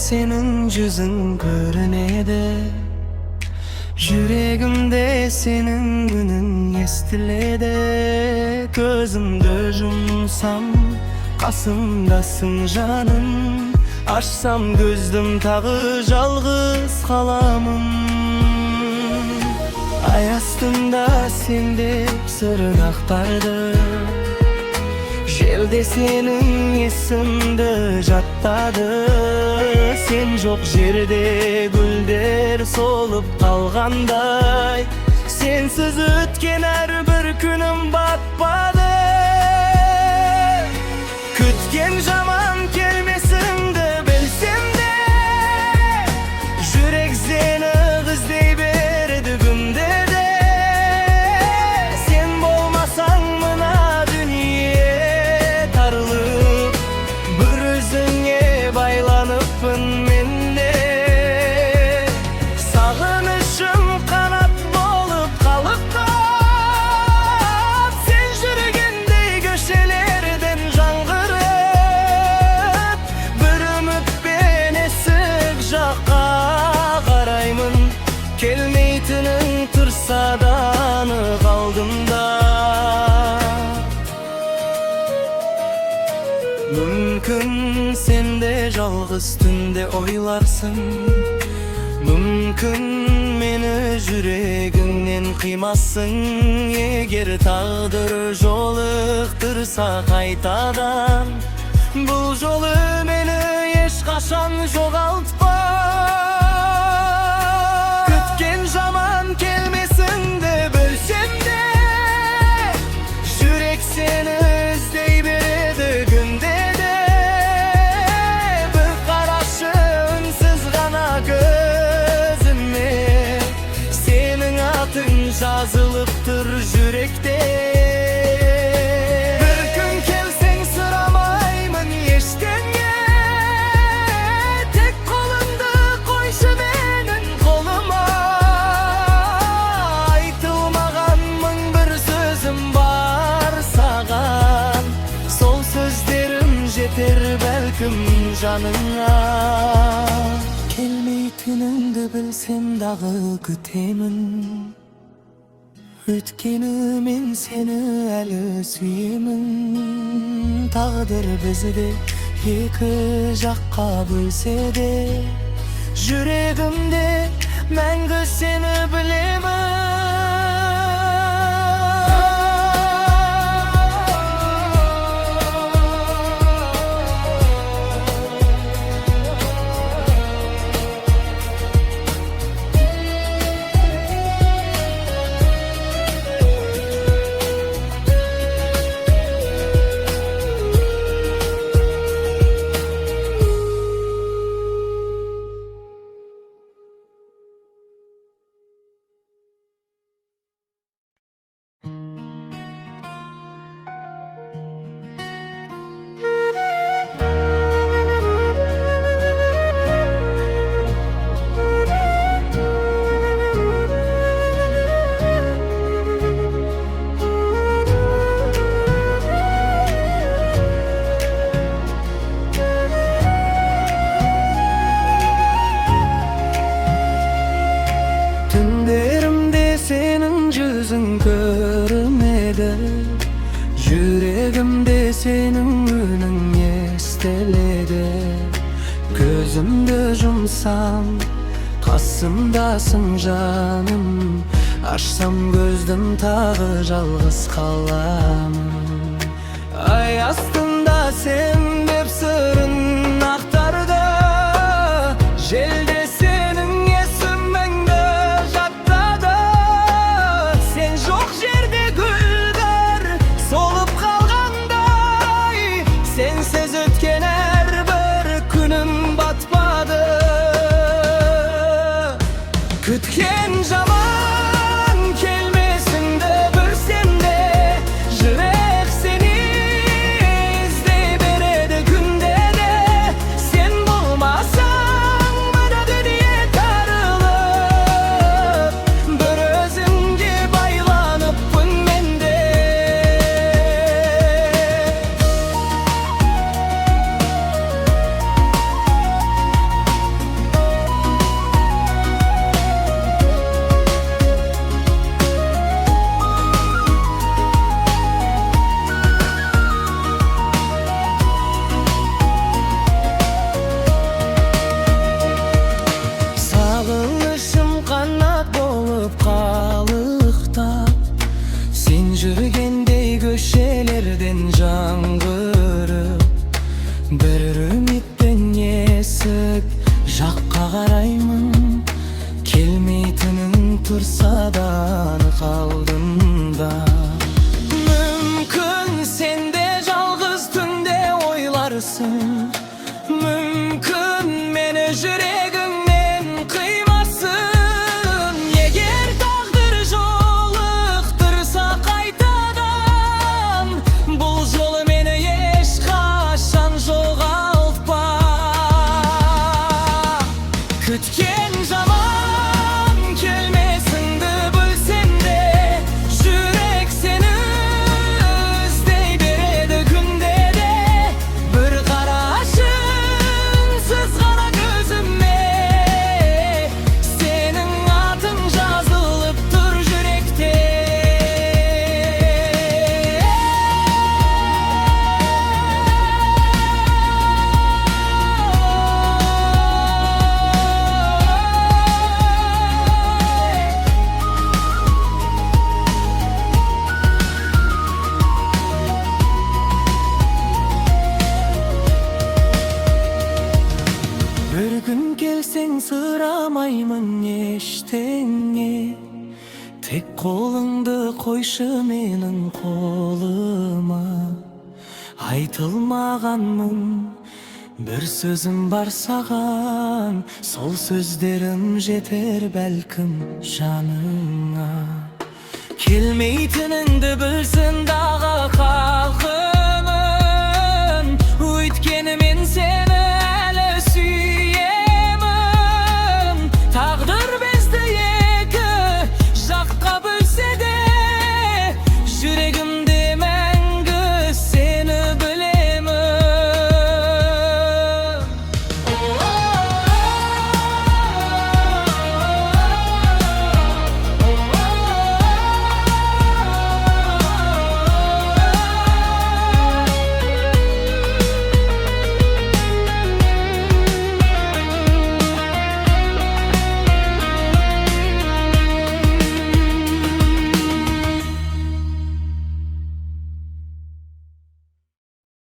senin yüzün görünede, yüreğimde senin günün estilede. Gözümde yumsam kasımdasın canım, açsam gözüm tağı жалғыз kalamım. Ay astında sendep sırrın aktardı, jelde senin esimde jattadı. Sen жоқ жерде gülder solup kalganday, sensiz ötken her bir günüm batmadı. Kütken zaman gelmesin de bilsem de, yürek seni izley berdi günde de. Sen bolmasan mına dünya tarılıp, bir özüne baylanıpın mende. Sağınışım kanat bolup kalıpta, sen yürügendey köşelerden жаңғырып, bir ümit ben esik жаққа қараймын. Келмейтінің тұрсадан қалдым да. Мүмкін sen de жалғыз түнде ойларсың, мүмкін meni жүрегіңнен қимассың. Егер тағдыр жолықтырса қайтадан, бұл жолы meni ешқашан жоғалтпа. Күткен жаман келмесін de білсем de, жүрек seni іздей береді күнде de. Bir qaraшы үнсіз ғана көзіме, senin atın жазылып тұр жүректе. Bir gün kelsen сұрамаймын ештеңе, тек қолыңды қойшы менің қолыма. Айтылмаған мың бір сөзім бар саған, сол сөздерім жетер бәлкім жаныңа. Келмейтініңді білсем дағы күтемін, өйткені мен сені әлі сүйемін. Тағдыр бізді екі жаққа бөлсе де, жүрегімде мәңгі сені білемін. Tünlerimde senin yüzün görmedi, yüreğimde senin günün esteledi. Gözümde yumsam kasımdasın canım, açsam gözüm tağı жалғыз kalamım. Ay astında sen hep sırrın aktardı, jelde senin esim bende jattadı. Sen жоқ жерде gülder solup kalganday, sensiz ötken her bir günüm batmadı. Kütken zaman kelmesin de bilsem de, yürek seni izley beredi günde de. жүргендей көшелерден жаңғырып, бір үмітпен есік жаққа қараймын. Келмейтінің тұрса да анық алдымда. Мүмкін сен де жалғыз түнде ойларсың, мүмкін мені жүрегіңнен қимасын. Егер тағдыр жолықтырса қайтадан, бұл жолы мені ешқашан жоғалтпа. Күткен жаман келмесіңді білсем де, жүрек сені іздей береді күнде де. Бір қарашынсыз ғана көзіме, сенің атың жазылып тұр жүректе. Bir gün келсең сұрамаймын ештеңе, тек қолыңды қойшы менің қолыма. Айтылмаған мұң бір сөзім бар саған, сол сөздерім жетер бәлкім жаныңа. Келмейтініңді білсін дағы